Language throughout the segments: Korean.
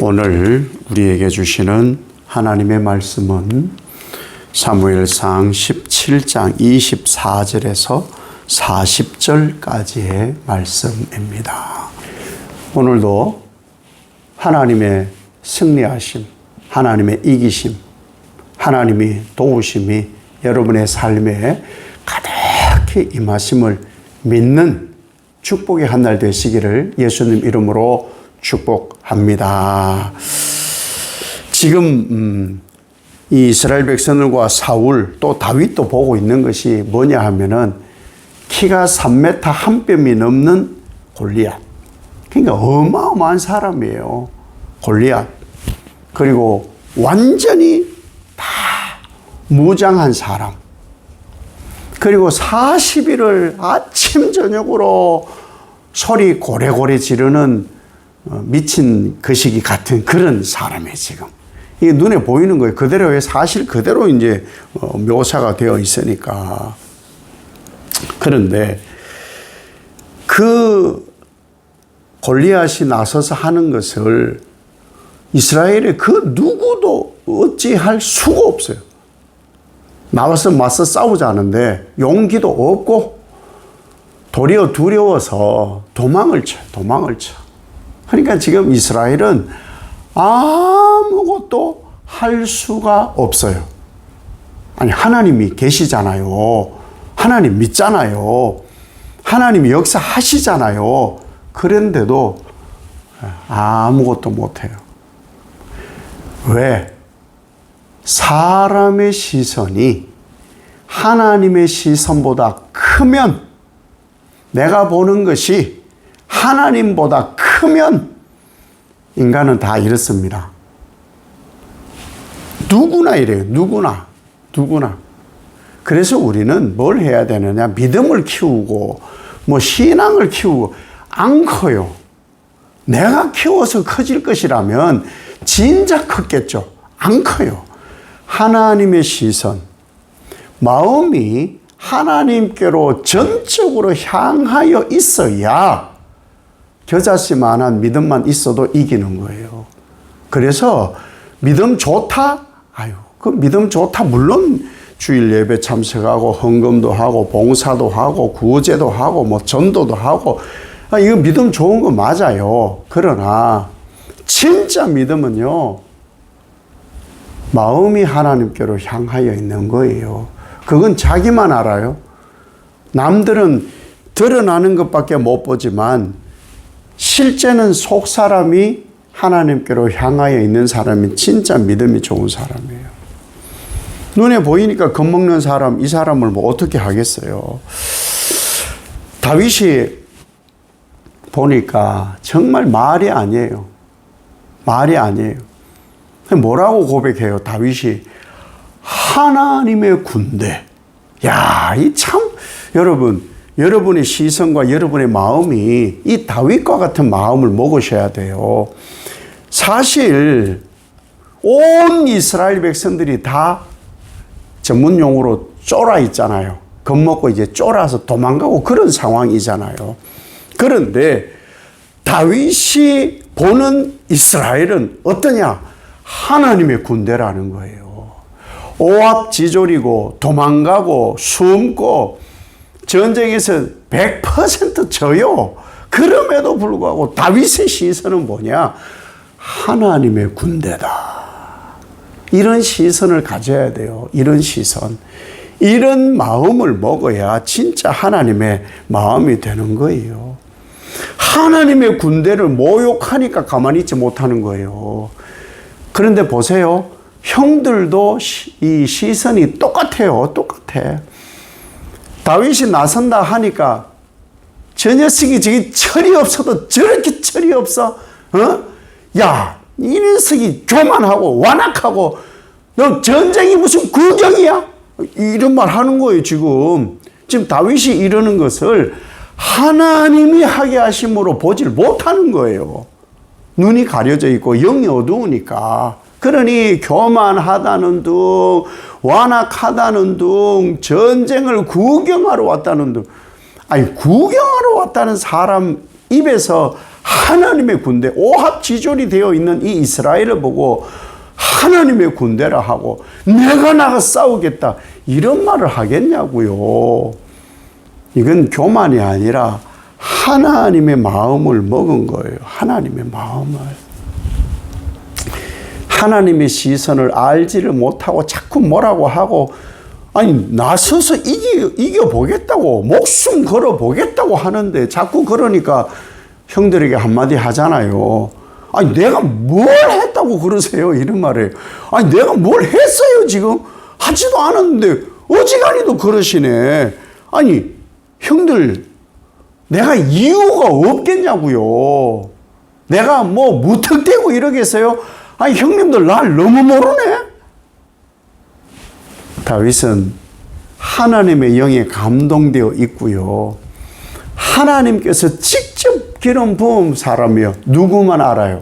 오늘 우리에게 주시는 하나님의 말씀은 사무엘상 17장 24절에서 40절까지의 말씀입니다. 오늘도 하나님의 승리하심, 하나님의 이기심, 하나님이 도우심이 여러분의 삶에 가득히 임하심을 믿는 축복의 한 날 되시기를 예수님 이름으로 축복합니다. 지금 이 이스라엘 백성들과 사울 또 다윗도 보고 있는 것이 뭐냐 하면은 키가 3m 한 뼘이 넘는 골리앗. 그러니까 어마어마한 사람이에요. 골리앗. 그리고 완전히 다 무장한 사람. 그리고 40일을 아침 저녁으로 소리 고래고래 지르는 미친 거시기 같은 그런 사람이에요, 지금. 이게 눈에 보이는 거예요. 그대로의 사실 그대로 이제 묘사가 되어 있으니까. 그런데 그 골리앗이 나서서 하는 것을 이스라엘의 그 누구도 어찌할 수가 없어요. 나와서 맞서 싸우자는데 용기도 없고 도리어 두려워서 도망을 쳐. 그러니까 지금 이스라엘은 아무것도 할 수가 없어요. 아니, 하나님이 계시잖아요. 하나님 믿잖아요. 하나님이 역사하시잖아요. 그런데도 아무것도 못해요. 왜? 사람의 시선이 하나님의 시선보다 크면, 내가 보는 것이 하나님보다 크면 인간은 다 이렇습니다. 누구나 이래요. 누구나. 그래서 우리는 뭘 해야 되느냐? 믿음을 키우고 신앙을 키우고 안 커요. 내가 키워서 커질 것이라면 진짜 컸겠죠. 안 커요. 하나님의 시선, 마음이 하나님께로 전적으로 향하여 있어야 겨자씨만한 믿음만 있어도 이기는 거예요. 그래서 믿음 좋다? 그 믿음 좋다. 물론 주일 예배 참석하고 헌금도 하고 봉사도 하고 구제도 하고 전도도 하고 이거 믿음 좋은 거 맞아요. 그러나 진짜 믿음은요, 마음이 하나님께로 향하여 있는 거예요. 그건 자기만 알아요. 남들은 드러나는 것밖에 못 보지만 실제는 속 사람이 하나님께로 향하여 있는 사람이 진짜 믿음이 좋은 사람이에요. 눈에 보이니까 겁먹는 사람, 이 사람을 어떻게 하겠어요. 다윗이 보니까 정말 말이 아니에요. 뭐라고 고백해요? 다윗이 하나님의 군대. 야, 이 참, 여러분의 시선과 여러분의 마음이 이 다윗과 같은 마음을 먹으셔야 돼요. 사실 온 이스라엘 백성들이 다 전문 용어로 쫄아 있잖아요. 겁먹고 이제 쫄아서 도망가고 그런 상황이잖아요. 그런데 다윗이 보는 이스라엘은 어떠냐? 하나님의 군대라는 거예요. 오합지졸이고 도망가고 숨고 전쟁에서 100% 져요. 그럼에도 불구하고 다윗의 시선은 뭐냐? 하나님의 군대다. 이런 시선을 가져야 돼요. 이런 시선. 이런 마음을 먹어야 진짜 하나님의 마음이 되는 거예요. 하나님의 군대를 모욕하니까 가만히 있지 못하는 거예요. 그런데 보세요. 형들도 이 시선이 똑같아요. 똑같아. 다윗이 나선다 하니까 저 녀석이 저기 철이 없어도 저렇게 철이 없어? 야, 이 녀석이 교만하고 완악하고 너 전쟁이 무슨 구경이야? 이런 말 하는 거예요. 지금 다윗이 이러는 것을 하나님이 하게 하심으로 보질 못하는 거예요. 눈이 가려져 있고 영이 어두우니까. 그러니 교만하다는 둥, 완악하다는 둥, 전쟁을 구경하러 왔다는 둥. 아니, 구경하러 왔다는 사람 입에서 하나님의 군대, 오합지졸이 되어 있는 이 이스라엘을 보고 하나님의 군대라 하고 내가 나가 싸우겠다 이런 말을 하겠냐고요. 이건 교만이 아니라 하나님의 마음을 먹은 거예요. 하나님의 마음을. 하나님의 시선을 알지를 못하고 자꾸 뭐라고 하고 아니 나서서 이겨보겠다고 목숨 걸어보겠다고 하는데 자꾸 그러니까 형들에게 한마디 하잖아요. 아니 내가 뭘 했다고 그러세요? 이런 말이에요. 아니 내가 뭘 했어요 지금? 하지도 않았는데 어지간히도 그러시네. 아니 형들 내가 이유가 없겠냐고요. 내가 뭐 무턱대고 이러겠어요? 아니 형님들 날 너무 모르네. 다윗은 하나님의 영에 감동되어 있고요. 하나님께서 직접 기름 부은 사람이요. 누구만 알아요?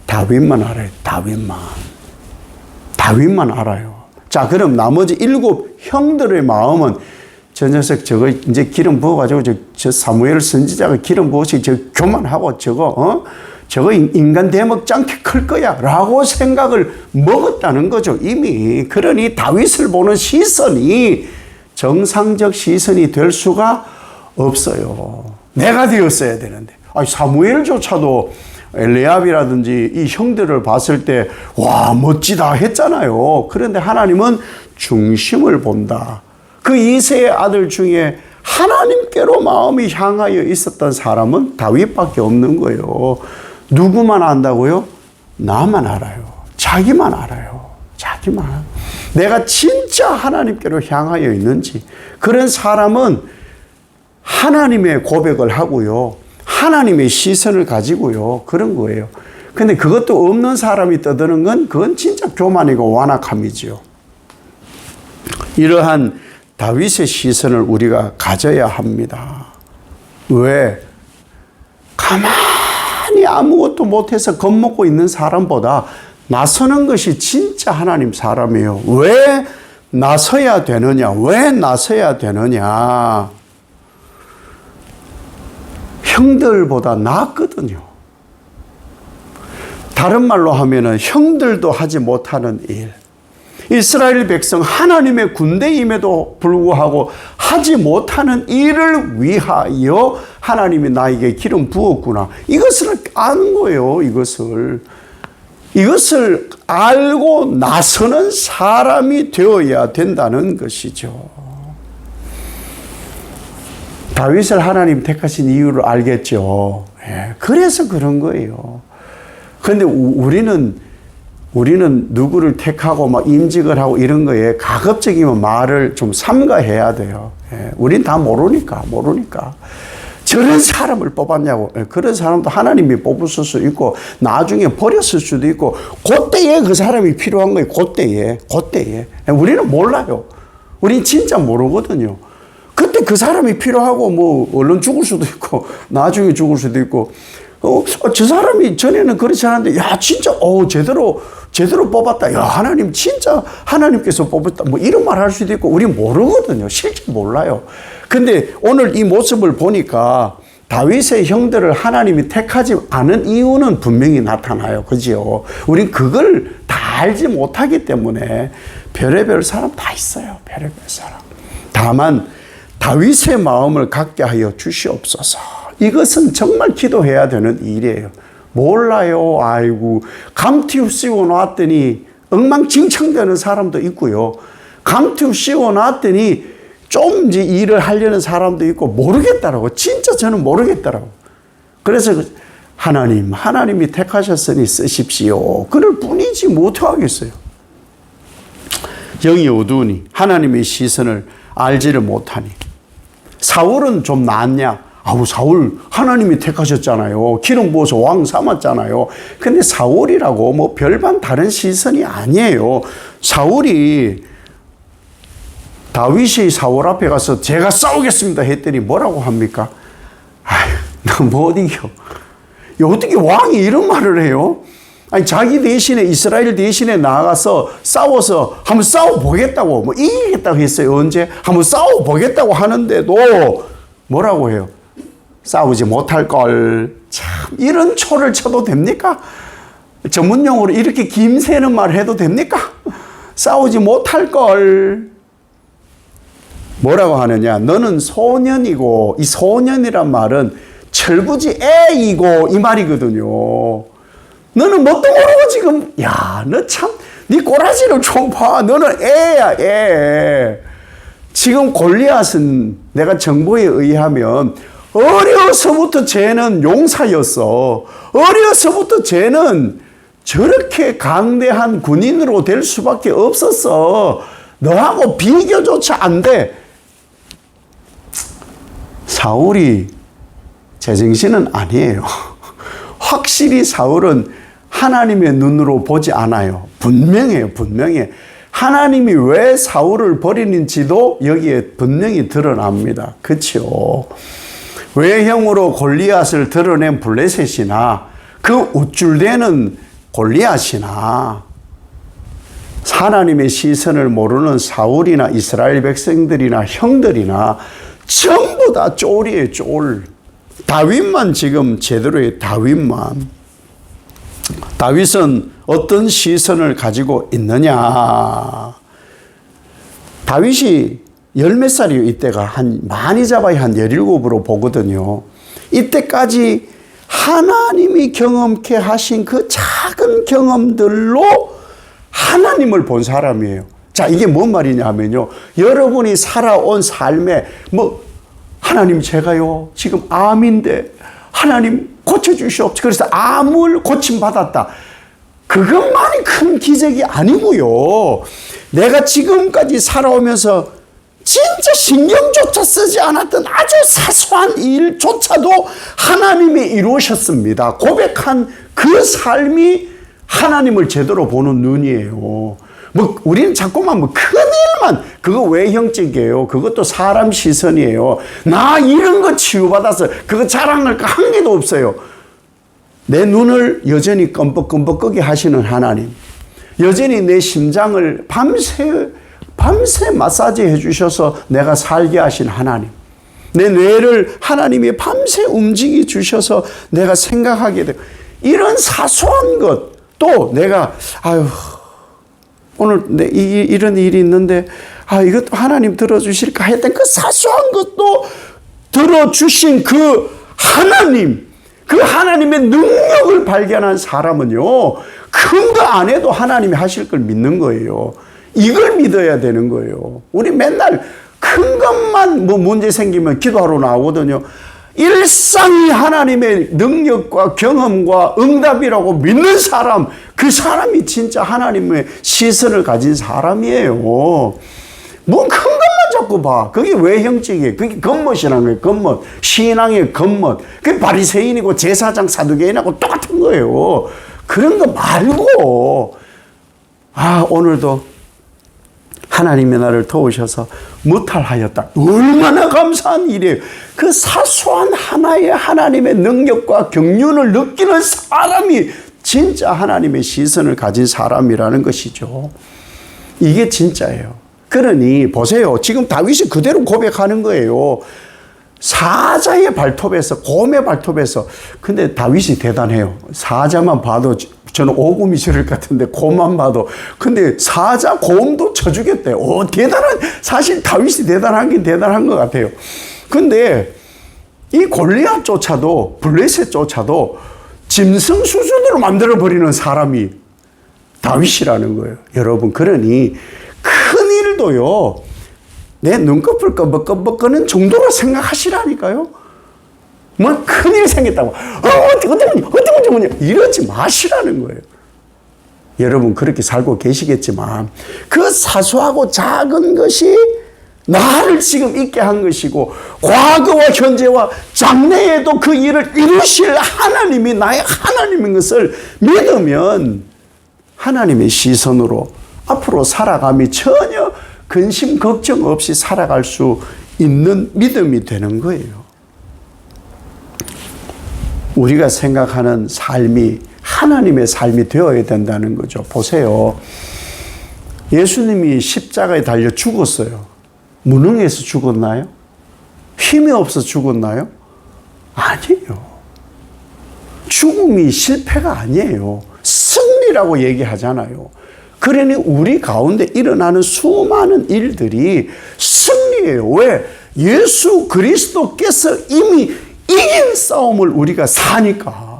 다윗만 알아요. 다윗만 알아요. 자, 그럼 나머지 7 형들의 마음은 저 녀석 저거 이제 기름 부어가지고 저 사무엘 선지자가 기름 부어서 저 교만하고 저거 인간 대먹지 않게 클 거야 라고 생각을 먹었다는 거죠. 이미. 그러니 다윗을 보는 시선이 정상적 시선이 될 수가 없어요. 내가 되었어야 되는데. 아니, 사무엘조차도 엘리압이라든지 이 형들을 봤을 때 와 멋지다 했잖아요. 그런데 하나님은 중심을 본다. 그 이새의 아들 중에 하나님께로 마음이 향하여 있었던 사람은 다윗밖에 없는 거예요. 누구만 안다고요? 나만 알아요. 자기만 알아요. 자기만. 내가 진짜 하나님께로 향하여 있는지. 그런 사람은 하나님의 고백을 하고요. 하나님의 시선을 가지고요. 그런 거예요. 근데 그것도 없는 사람이 떠드는 건 그건 진짜 교만이고 완악함이지요. 이러한 다윗의 시선을 우리가 가져야 합니다. 왜? 가만히 아무것도 못해서 겁먹고 있는 사람보다 나서는 것이 진짜 하나님 사람이에요. 왜 나서야 되느냐? 왜 나서야 되느냐? 형들보다 낫거든요. 다른 말로 하면은 형들도 하지 못하는 일. 이스라엘 백성 하나님의 군대임에도 불구하고 하지 못하는 일을 위하여 하나님이 나에게 기름 부었구나. 이것을 아는 거예요. 이것을 알고 나서는 사람이 되어야 된다는 것이죠. 다윗을 하나님 택하신 이유를 알겠죠. 그래서 그런 거예요. 그런데 우리는 누구를 택하고 막 임직을 하고 이런 거에 가급적이면 말을 좀 삼가해야 돼요. 우린 다 모르니까. 저런 사람을 뽑았냐고. 그런 사람도 하나님이 뽑았을 수 있고 나중에 버렸을 수도 있고 그때에 그 사람이 필요한 거예요. 그때에. 우리는 몰라요. 우린 진짜 모르거든요. 그때 그 사람이 필요하고 뭐 얼른 죽을 수도 있고 나중에 죽을 수도 있고 저 사람이 전에는 그렇지 않았는데 야 진짜 제대로 뽑았다. 야 하나님 진짜 하나님께서 뽑았다. 뭐 이런 말 할 수도 있고 우리 모르거든요. 실제 몰라요. 근데 오늘 이 모습을 보니까 다윗의 형들을 하나님이 택하지 않은 이유는 분명히 나타나요. 그죠? 우린 그걸 다 알지 못하기 때문에 별의별 사람 다 있어요. 별의별 사람. 다만 다윗의 마음을 갖게 하여 주시옵소서. 이것은 정말 기도해야 되는 일이에요. 몰라요. 아이고 감튀 씌워 놨더니 엉망진창되는 사람도 있고요. 감튀 씌워 놨더니 좀 이제 일을 하려는 사람도 있고 모르겠다라고. 진짜 저는 모르겠다라고. 그래서 하나님이 택하셨으니 쓰십시오. 그럴 뿐이지 못하겠어요. 영이 어두우니 하나님의 시선을 알지를 못하니. 사울은 좀 낫냐? 사울 하나님이 택하셨잖아요. 기름 부어서 왕 삼았잖아요. 근데 사울이라고 뭐 별반 다른 시선이 아니에요. 사울이 다윗이 사울 앞에 가서 제가 싸우겠습니다 했더니 뭐라고 합니까? 나 못 이겨. 어떻게 왕이 이런 말을 해요? 아니 자기 대신에 이스라엘 대신에 나가서 싸워서 한번 싸워보겠다고 뭐 이기겠다고 했어요. 언제? 한번 싸워보겠다고 하는데도 뭐라고 해요? 싸우지 못할 걸. 참 이런 초를 쳐도 됩니까? 전문용어로 이렇게 김새는 말 해도 됩니까? 싸우지 못할 걸. 뭐라고 하느냐? 너는 소년이고, 이 소년이란 말은 철부지 애이고 이 말이거든요. 너는 뭣도 모르고 지금, 야, 너 참, 네 꼬라지를 좀 봐. 너는 애야, 애. 지금 골리앗은 내가 정보에 의하면 어려서부터 쟤는 용사였어. 어려서부터 쟤는 저렇게 강대한 군인으로 될 수밖에 없었어. 너하고 비교조차 안 돼. 사울이 제정신은 아니에요. 확실히 사울은 하나님의 눈으로 보지 않아요. 분명해요. 분명해. 하나님이 왜 사울을 버리는지도 여기에 분명히 드러납니다. 그렇죠? 외형으로 골리앗을 드러낸 블레셋이나 그 우쭐대는 골리앗이나 하나님의 시선을 모르는 사울이나 이스라엘 백성들이나 형들이나 전부 다 쫄이에요. 쫄. 다윗만 지금 제대로의 다윗만. 다윗은 어떤 시선을 가지고 있느냐. 다윗이 열 몇 살이에요. 이때가 많이 잡아야 한 17으로 보거든요. 이때까지 하나님이 경험케 하신 그 작은 경험들로 하나님을 본 사람이에요. 자, 이게 뭔 말이냐 하면요. 여러분이 살아온 삶에 하나님 제가요 지금 암인데 하나님 고쳐주시옵소서. 그래서 암을 고침받았다. 그것만이 큰 기적이 아니고요. 내가 지금까지 살아오면서 진짜 신경조차 쓰지 않았던 아주 사소한 일조차도 하나님이 이루셨습니다. 고백한 그 삶이 하나님을 제대로 보는 눈이에요. 우리는 자꾸만 큰 일만, 그거 외형적이에요. 그것도 사람 시선이에요. 나 이런 거 치유받아서 그거 자랑할 거 한 개도 없어요. 내 눈을 여전히 껌뻑껌뻑하게 하시는 하나님. 여전히 내 심장을 밤새 마사지 해주셔서 내가 살게 하신 하나님. 내 뇌를 하나님이 밤새 움직여 주셔서 내가 생각하게 되고, 이런 사소한 것, 또 내가, 오늘 이런 일이 있는데, 이것도 하나님 들어주실까 했던 그 사소한 것도 들어주신 그 하나님, 그 하나님의 능력을 발견한 사람은요, 큰 거 안 해도 하나님이 하실 걸 믿는 거예요. 이걸 믿어야 되는 거예요. 우리 맨날 큰 것만 문제 생기면 기도하러 나오거든요. 일상이 하나님의 능력과 경험과 응답이라고 믿는 사람, 그 사람이 진짜 하나님의 시선을 가진 사람이에요. 뭔 큰 것만 자꾸 봐. 그게 외형적이에요. 그게 겉멋이라는 거예요. 겉멋. 신앙의 겉멋. 그게 바리새인이고 제사장 사두개인하고 똑같은 거예요. 그런 거 말고, 오늘도 하나님이 나를 도우셔서 무탈하였다. 얼마나 감사한 일이에요. 그 사소한 하나의 하나님의 능력과 경륜을 느끼는 사람이 진짜 하나님의 시선을 가진 사람이라는 것이죠. 이게 진짜예요. 그러니 보세요. 지금 다윗이 그대로 고백하는 거예요. 사자의 발톱에서, 곰의 발톱에서. 근데 다윗이 대단해요. 사자만 봐도 저는 오금이 저릴 것 같은데 곰만 봐도. 근데 사자, 곰도 쳐주겠대요. 사실 다윗이 대단한 게 대단한 것 같아요. 근데 이 골리앗조차도, 블레셋조차도 짐승 수준으로 만들어버리는 사람이 다윗이라는 거예요. 여러분, 그러니 큰 일도요, 내 눈꺼풀 껌벅껌벅 거는 정도로 생각하시라니까요. 큰일 생겼다고. 어떡하냐. 이러지 마시라는 거예요. 여러분, 그렇게 살고 계시겠지만, 그 사소하고 작은 것이 나를 지금 있게 한 것이고, 과거와 현재와 장래에도 그 일을 이루실 하나님이 나의 하나님인 것을 믿으면, 하나님의 시선으로 앞으로 살아감이 전혀 근심, 걱정 없이 살아갈 수 있는 믿음이 되는 거예요. 우리가 생각하는 삶이 하나님의 삶이 되어야 된다는 거죠. 보세요. 예수님이 십자가에 달려 죽었어요. 무능해서 죽었나요? 힘이 없어 죽었나요? 아니에요. 죽음이 실패가 아니에요. 승리라고 얘기하잖아요. 그러니 우리 가운데 일어나는 수많은 일들이 승리예요. 왜? 예수 그리스도께서 이미 이긴 싸움을 우리가 사니까.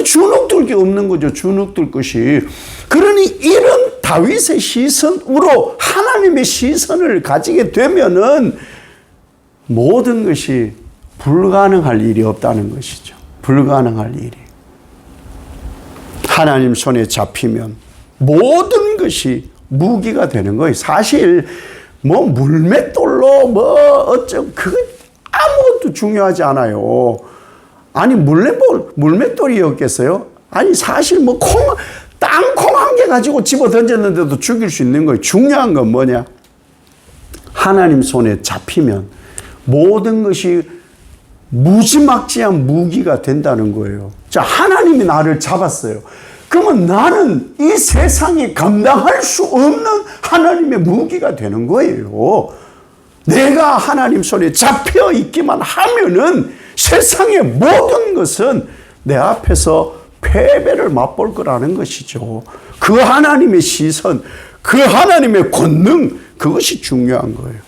주눅들 게 없는 거죠. 주눅들 것이. 그러니 이런 다윗의 시선으로 하나님의 시선을 가지게 되면은 모든 것이 불가능할 일이 없다는 것이죠. 불가능할 일이. 하나님 손에 잡히면 모든 것이 무기가 되는 거예요. 사실 뭐 물맷돌로 뭐 어쩌고 그거 아무것도 중요하지 않아요. 아니 물맷돌이었겠어요? 아니 사실 뭐 땅콩 한 개 가지고 집어 던졌는데도 죽일 수 있는 거예요. 중요한 건 뭐냐? 하나님 손에 잡히면 모든 것이 무지막지한 무기가 된다는 거예요. 자, 하나님이 나를 잡았어요. 그러면 나는 이 세상이 감당할 수 없는 하나님의 무기가 되는 거예요. 내가 하나님 손에 잡혀 있기만 하면은 세상의 모든 것은 내 앞에서 패배를 맛볼 거라는 것이죠. 그 하나님의 시선, 그 하나님의 권능, 그것이 중요한 거예요.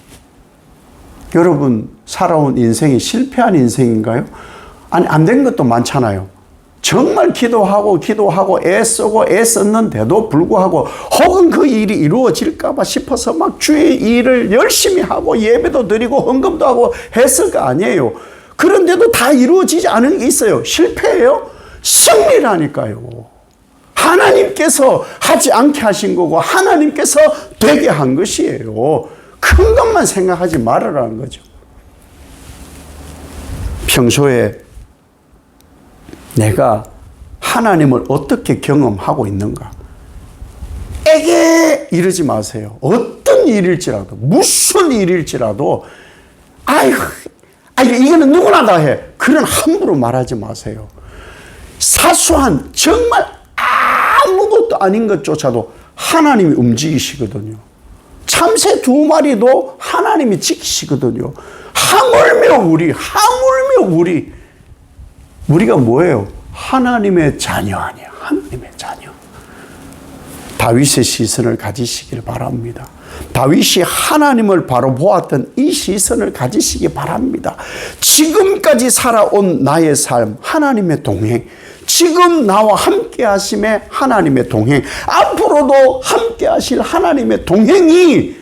여러분, 살아온 인생이 실패한 인생인가요? 아니, 안 된 것도 많잖아요. 정말 기도하고 애쓰고 애썼는데도 불구하고 혹은 그 일이 이루어질까봐 싶어서 막 주의 일을 열심히 하고 예배도 드리고 헌금도 하고 했을 거 아니에요. 그런데도 다 이루어지지 않은 게 있어요. 실패예요? 승리라니까요. 하나님께서 하지 않게 하신 거고 하나님께서 되게 한 것이에요. 큰 것만 생각하지 말으라는 거죠. 평소에 내가 하나님을 어떻게 경험하고 있는가? 에게 이러지 마세요. 어떤 일일지라도, 무슨 일일지라도, 이거는 누구나 다 해. 그런 함부로 말하지 마세요. 사소한, 정말 아무것도 아닌 것조차도 하나님이 움직이시거든요. 참새 2마리도 하나님이 지키시거든요. 하물며 우리가 뭐예요? 하나님의 자녀 아니야. 하나님의 자녀. 다윗의 시선을 가지시길 바랍니다. 다윗이 하나님을 바로 보았던 이 시선을 가지시기 바랍니다. 지금까지 살아온 나의 삶, 하나님의 동행. 지금 나와 함께 하심에 하나님의 동행. 앞으로도 함께 하실 하나님의 동행이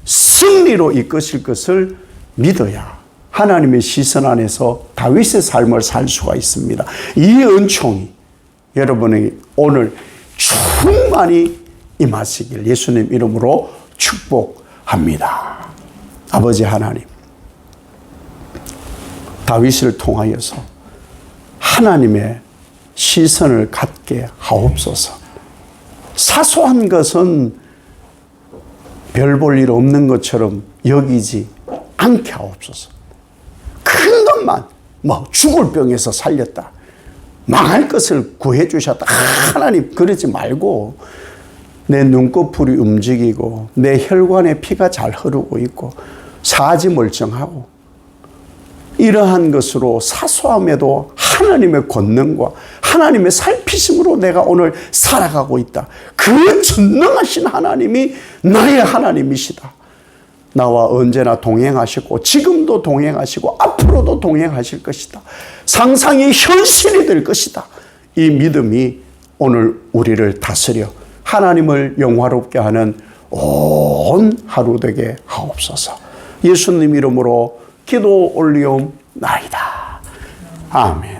승리로 이끄실 것을 믿어야 하나님의 시선 안에서 다윗의 삶을 살 수가 있습니다. 이 은총이 여러분에게 오늘 충만히 임하시길 예수님 이름으로 축복합니다. 아버지 하나님, 다윗을 통하여서 하나님의 시선을 갖게 하옵소서. 사소한 것은 별 볼 일 없는 것처럼 여기지 않게 하옵소서. 큰 것만 죽을 병에서 살렸다, 망할 것을 구해 주셨다, 하나님 그러지 말고 내 눈꺼풀이 움직이고 내 혈관에 피가 잘 흐르고 있고 사지 멀쩡하고 이러한 것으로 사소함에도 하나님의 권능과 하나님의 살피심으로 내가 오늘 살아가고 있다. 그 전능하신 하나님이 나의 하나님이시다. 나와 언제나 동행하시고 지금도 동행하시고 앞으로도 동행하실 것이다. 상상이 현실이 될 것이다. 이 믿음이 오늘 우리를 다스려 하나님을 영화롭게 하는 온 하루 되게 하옵소서. 예수님 이름으로 기도 올리옵나이다. 아멘.